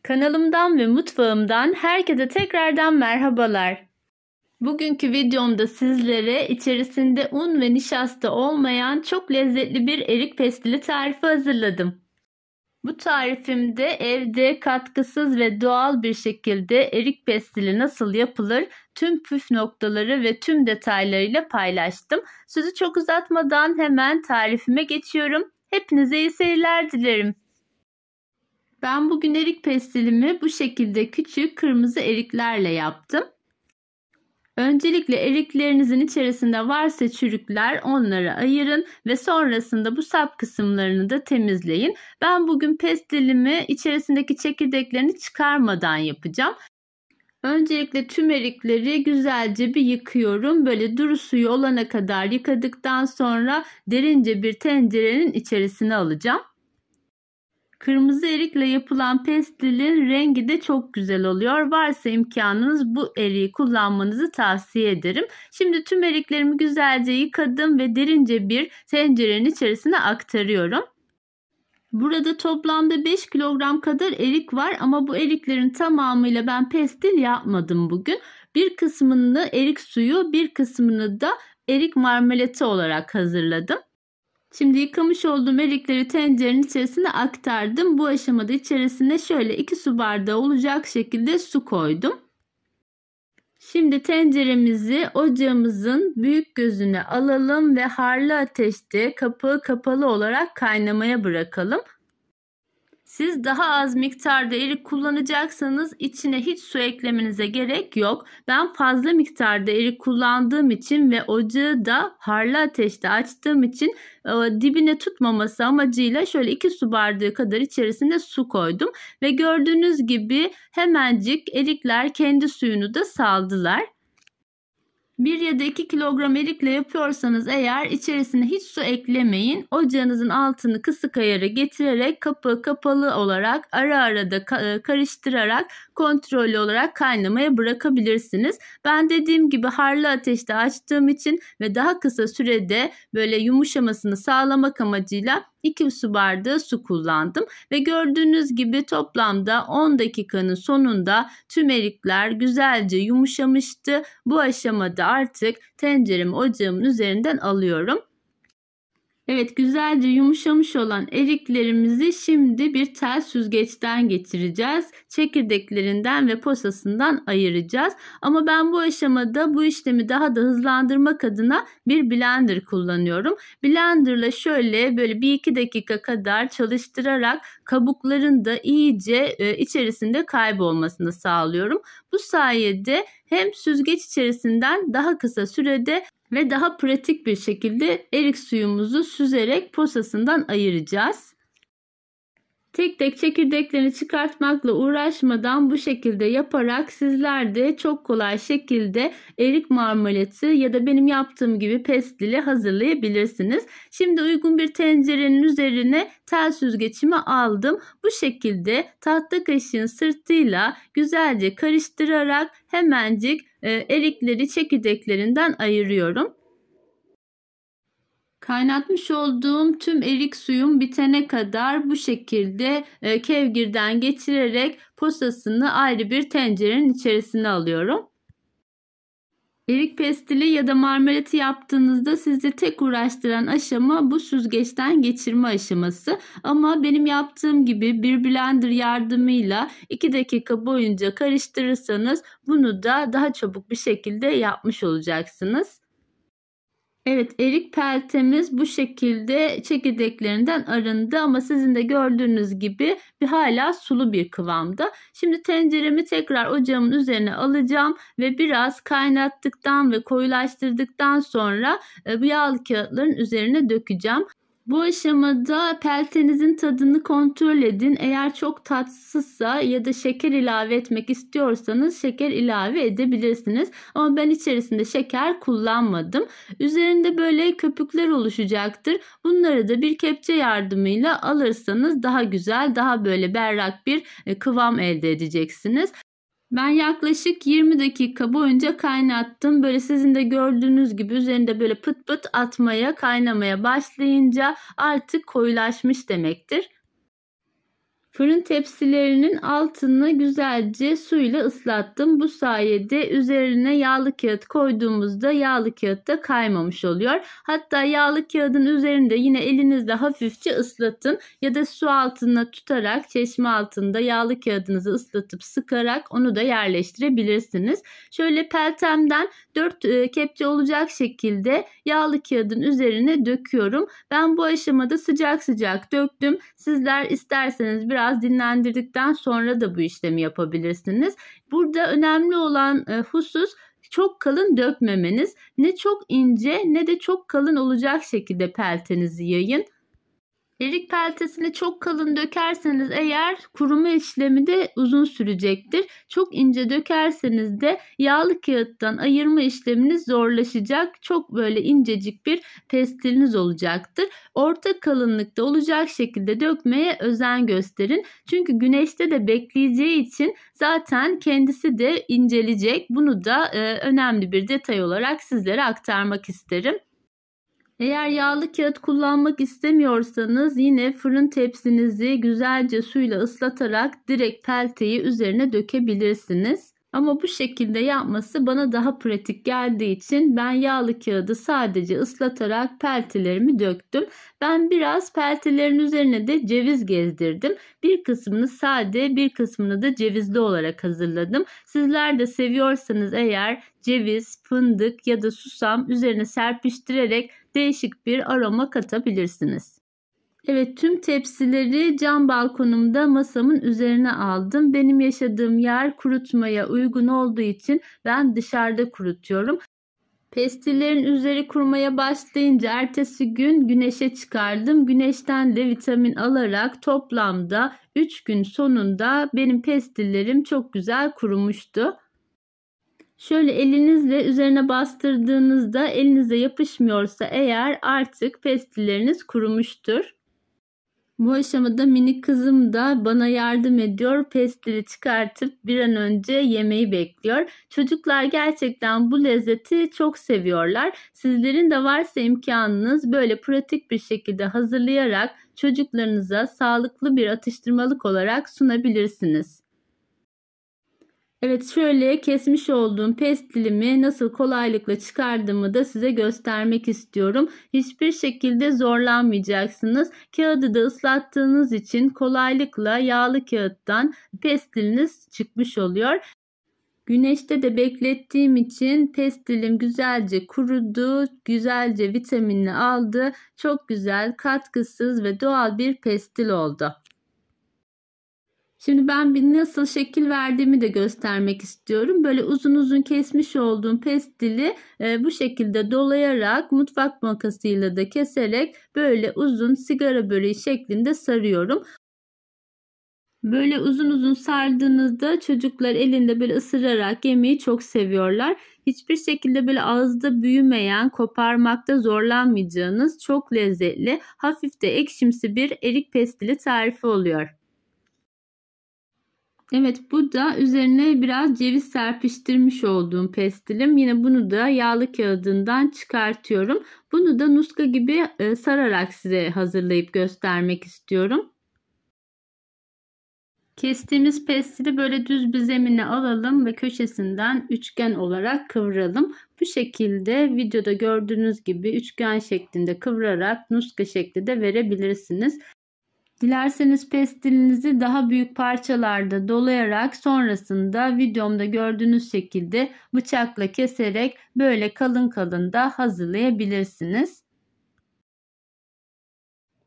Kanalımdan ve mutfağımdan herkese tekrardan merhabalar. Bugünkü videomda sizlere içerisinde un ve nişasta olmayan çok lezzetli bir erik pestili tarifi hazırladım. Bu tarifimde evde katkısız ve doğal bir şekilde erik pestili nasıl yapılır tüm püf noktaları ve tüm detaylarıyla paylaştım. Sözü çok uzatmadan hemen tarifime geçiyorum. Hepinize iyi seyirler dilerim. Ben bugün erik pestilimi bu şekilde küçük kırmızı eriklerle yaptım. Öncelikle eriklerinizin içerisinde varsa çürükler onları ayırın ve sonrasında bu sap kısımlarını da temizleyin. Ben bugün pestilimi içerisindeki çekirdeklerini çıkarmadan yapacağım. Öncelikle tüm erikleri güzelce bir yıkıyorum. Böyle duru suyu olana kadar yıkadıktan sonra derince bir tencerenin içerisine alacağım. Kırmızı erikle yapılan pestilin rengi de çok güzel oluyor. Varsa imkanınız bu eriği kullanmanızı tavsiye ederim. Şimdi tüm eriklerimi güzelce yıkadım ve derince bir tencerenin içerisine aktarıyorum. Burada toplamda 5 kilogram kadar erik var ama bu eriklerin tamamıyla ben pestil yapmadım bugün. Bir kısmını erik suyu, bir kısmını da erik marmelatı olarak hazırladım. Şimdi yıkamış olduğum erikleri tencerenin içerisine aktardım. Bu aşamada içerisine şöyle 2 su bardağı olacak şekilde su koydum. Şimdi tenceremizi ocağımızın büyük gözüne alalım ve harlı ateşte kapağı kapalı olarak kaynamaya bırakalım. Siz daha az miktarda erik kullanacaksanız içine hiç su eklemenize gerek yok. Ben fazla miktarda erik kullandığım için ve ocağı da harlı ateşte açtığım için dibine tutmaması amacıyla şöyle 2 su bardağı kadar içerisinde su koydum. Ve gördüğünüz gibi hemencik erikler kendi suyunu da saldılar. 1 ya da 2 kilogram erikle yapıyorsanız eğer içerisine hiç su eklemeyin. Ocağınızın altını kısık ayara getirerek kapağı kapalı olarak ara ara da karıştırarak kontrollü olarak kaynamaya bırakabilirsiniz. Ben dediğim gibi harlı ateşte açtığım için ve daha kısa sürede böyle yumuşamasını sağlamak amacıyla 2 su bardağı su kullandım ve gördüğünüz gibi toplamda 10 dakikanın sonunda tüm erikler güzelce yumuşamıştı. Bu aşamada artık tenceremi ocağımın üzerinden alıyorum. Evet, güzelce yumuşamış olan eriklerimizi şimdi bir tel süzgeçten geçireceğiz. Çekirdeklerinden ve posasından ayıracağız. Ama ben bu aşamada bu işlemi daha da hızlandırmak adına bir blender kullanıyorum. Blenderla şöyle böyle 1-2 dakika kadar çalıştırarak kabukların da iyice içerisinde kaybolmasını sağlıyorum. Bu sayede hem süzgeç içerisinden daha kısa sürede ve daha pratik bir şekilde erik suyumuzu süzerek posasından ayıracağız. Tek tek çekirdeklerini çıkartmakla uğraşmadan bu şekilde yaparak sizler de çok kolay şekilde erik marmelatı ya da benim yaptığım gibi pestili hazırlayabilirsiniz. Şimdi uygun bir tencerenin üzerine tel süzgeçimi aldım. Bu şekilde tahta kaşığın sırtıyla güzelce karıştırarak hemencik erikleri çekirdeklerinden ayırıyorum. Kaynatmış olduğum tüm erik suyum bitene kadar bu şekilde kevgirden geçirerek posasını ayrı bir tencerenin içerisine alıyorum. Erik pestili ya da marmelatı yaptığınızda sizi tek uğraştıran aşama bu süzgeçten geçirme aşaması. Ama benim yaptığım gibi bir blender yardımıyla 2 dakika boyunca karıştırırsanız bunu da daha çabuk bir şekilde yapmış olacaksınız. Evet, erik peltemiz bu şekilde çekirdeklerinden arındı ama sizin de gördüğünüz gibi hala sulu bir kıvamda. Şimdi tenceremi tekrar ocağımın üzerine alacağım ve biraz kaynattıktan ve koyulaştırdıktan sonra bu yağlı kağıtların üzerine dökeceğim. Bu aşamada peltenizin tadını kontrol edin. Eğer çok tatsızsa ya da şeker ilave etmek istiyorsanız şeker ilave edebilirsiniz. Ama ben içerisinde şeker kullanmadım. Üzerinde böyle köpükler oluşacaktır. Bunları da bir kepçe yardımıyla alırsanız daha güzel, daha böyle berrak bir kıvam elde edeceksiniz. Ben yaklaşık 20 dakika boyunca kaynattım. Böyle sizin de gördüğünüz gibi üzerinde böyle pıt pıt atmaya, kaynamaya başlayınca artık koyulaşmış demektir. Fırın tepsilerinin altını güzelce suyla ıslattım. Bu sayede üzerine yağlı kağıt koyduğumuzda yağlı kağıt da kaymamış oluyor. Hatta yağlı kağıdın üzerinde yine elinizle hafifçe ıslatın ya da su altına tutarak çeşme altında yağlı kağıdınızı ıslatıp sıkarak onu da yerleştirebilirsiniz. Şöyle peltemden 4 kepçe olacak şekilde yağlı kağıdın üzerine döküyorum. Ben bu aşamada sıcak sıcak döktüm. Sizler isterseniz biraz dinlendirdikten sonra da bu işlemi yapabilirsiniz. Burada önemli olan husus çok kalın dökmemeniz. Ne çok ince ne de çok kalın olacak şekilde peltenizi yayın. Erik peltesini çok kalın dökerseniz eğer kuruma işlemi de uzun sürecektir. Çok ince dökerseniz de yağlı kağıttan ayırma işleminiz zorlaşacak. Çok böyle incecik bir pestiliniz olacaktır. Orta kalınlıkta olacak şekilde dökmeye özen gösterin. Çünkü güneşte de bekleyeceği için zaten kendisi de incelecek. Bunu da önemli bir detay olarak sizlere aktarmak isterim. Eğer yağlı kağıt kullanmak istemiyorsanız yine fırın tepsinizi güzelce suyla ıslatarak direkt pelteyi üzerine dökebilirsiniz. Ama bu şekilde yapması bana daha pratik geldiği için ben yağlı kağıdı sadece ıslatarak peltelerimi döktüm. Ben biraz peltelerin üzerine de ceviz gezdirdim. Bir kısmını sade, bir kısmını da cevizli olarak hazırladım. Sizler de seviyorsanız eğer ceviz, fındık ya da susam üzerine serpiştirerek değişik bir aroma katabilirsiniz. Evet, tüm tepsileri cam balkonumda masamın üzerine aldım. Benim yaşadığım yer kurutmaya uygun olduğu için ben dışarıda kurutuyorum. Pestillerin üzeri kurumaya başlayınca ertesi gün güneşe çıkardım. Güneşten de vitamin alarak toplamda 3 gün sonunda benim pestillerim çok güzel kurumuştu. Şöyle elinizle üzerine bastırdığınızda elinize yapışmıyorsa eğer artık pestilleriniz kurumuştur. Bu aşamada minik kızım da bana yardım ediyor. Pestili çıkartıp bir an önce yemeği bekliyor. Çocuklar gerçekten bu lezzeti çok seviyorlar. Sizlerin de varsa imkanınız böyle pratik bir şekilde hazırlayarak çocuklarınıza sağlıklı bir atıştırmalık olarak sunabilirsiniz. Evet, şöyle kesmiş olduğum pestilimi nasıl kolaylıkla çıkardığımı da size göstermek istiyorum. Hiçbir şekilde zorlanmayacaksınız. Kağıdı da ıslattığınız için kolaylıkla yağlı kağıttan pestiliniz çıkmış oluyor. Güneşte de beklettiğim için pestilim güzelce kurudu, güzelce vitaminini aldı. Çok güzel, katkısız ve doğal bir pestil oldu. Şimdi ben bir nasıl şekil verdiğimi de göstermek istiyorum. Böyle uzun uzun kesmiş olduğum pestili bu şekilde dolayarak mutfak makasıyla da keserek böyle uzun sigara böreği şeklinde sarıyorum. Böyle uzun uzun sardığınızda çocuklar elinde böyle ısırarak yemeyi çok seviyorlar. Hiçbir şekilde böyle ağızda büyümeyen, koparmakta zorlanmayacağınız çok lezzetli, hafif de ekşimsi bir erik pestili tarifi oluyor. Evet, bu da üzerine biraz ceviz serpiştirmiş olduğum pestilim. Yine bunu da yağlı kağıdından çıkartıyorum. Bunu da nuska gibi sararak size hazırlayıp göstermek istiyorum. Kestiğimiz pestili böyle düz bir zemine alalım ve köşesinden üçgen olarak kıvıralım. Bu şekilde videoda gördüğünüz gibi üçgen şeklinde kıvırarak nuska şekli de verebilirsiniz. Dilerseniz pestilinizi daha büyük parçalarda dolayarak sonrasında videomda gördüğünüz şekilde bıçakla keserek böyle kalın kalın da hazırlayabilirsiniz.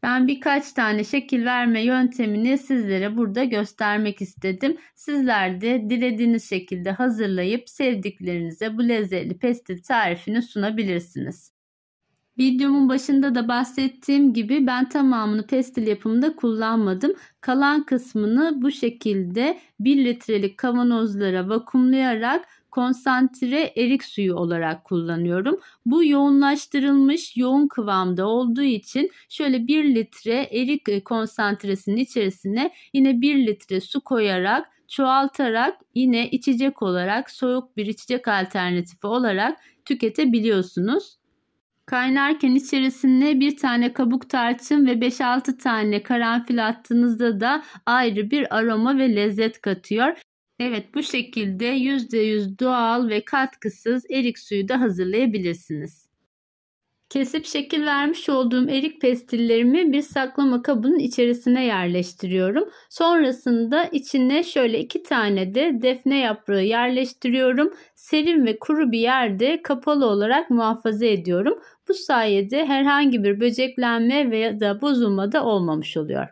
Ben birkaç tane şekil verme yöntemini sizlere burada göstermek istedim. Sizler de dilediğiniz şekilde hazırlayıp sevdiklerinize bu lezzetli pestil tarifini sunabilirsiniz. Videomun başında da bahsettiğim gibi ben tamamını pestil yapımında kullanmadım. Kalan kısmını bu şekilde 1 litrelik kavanozlara vakumlayarak konsantre erik suyu olarak kullanıyorum. Bu yoğunlaştırılmış yoğun kıvamda olduğu için şöyle 1 litre erik konsantresinin içerisine yine 1 litre su koyarak çoğaltarak yine içecek olarak soğuk bir içecek alternatifi olarak tüketebiliyorsunuz. Kaynarken içerisine bir tane kabuk tarçın ve 5-6 tane karanfil attığınızda da ayrı bir aroma ve lezzet katıyor. Evet, bu şekilde %100 doğal ve katkısız erik suyu da hazırlayabilirsiniz. Kesip şekil vermiş olduğum erik pestillerimi bir saklama kabının içerisine yerleştiriyorum. Sonrasında içine şöyle 2 tane de defne yaprağı yerleştiriyorum. Serin ve kuru bir yerde kapalı olarak muhafaza ediyorum. Bu sayede herhangi bir böceklenme veya da bozulma da olmamış oluyor.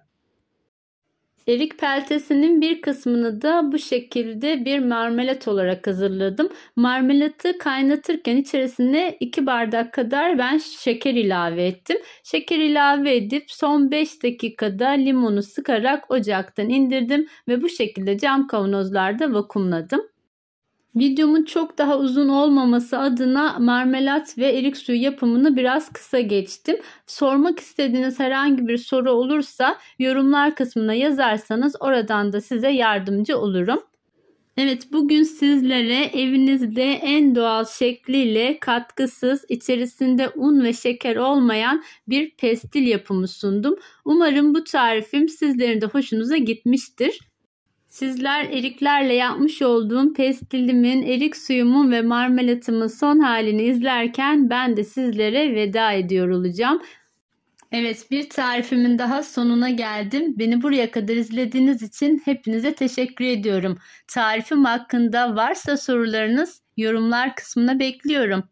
Erik peltesinin bir kısmını da bu şekilde bir marmelat olarak hazırladım. Marmelatı kaynatırken içerisine 2 bardak kadar ben şeker ilave ettim. Şeker ilave edip son 5 dakikada limonu sıkarak ocaktan indirdim ve bu şekilde cam kavanozlarda vakumladım. Videomun çok daha uzun olmaması adına marmelat ve erik suyu yapımını biraz kısa geçtim. Sormak istediğiniz herhangi bir soru olursa yorumlar kısmına yazarsanız oradan da size yardımcı olurum. Evet, bugün sizlere evinizde en doğal şekliyle katkısız, içerisinde un ve şeker olmayan bir pestil yapımı sundum. Umarım bu tarifim sizlerin de hoşunuza gitmiştir. Sizler eriklerle yapmış olduğum pestilimin, erik suyumun ve marmelatımın son halini izlerken ben de sizlere veda ediyor olacağım. Evet, bir tarifimin daha sonuna geldim. Beni buraya kadar izlediğiniz için hepinize teşekkür ediyorum. Tarifim hakkında varsa sorularınız yorumlar kısmına bekliyorum.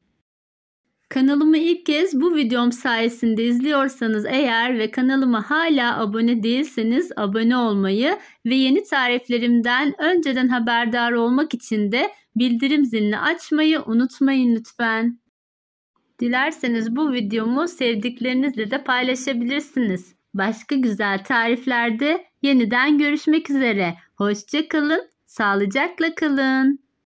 Kanalımı ilk kez bu videom sayesinde izliyorsanız eğer ve kanalıma hala abone değilseniz abone olmayı ve yeni tariflerimden önceden haberdar olmak için de bildirim zilini açmayı unutmayın lütfen. Dilerseniz bu videomu sevdiklerinizle de paylaşabilirsiniz. Başka güzel tariflerde yeniden görüşmek üzere. Hoşça kalın, sağlıcakla kalın.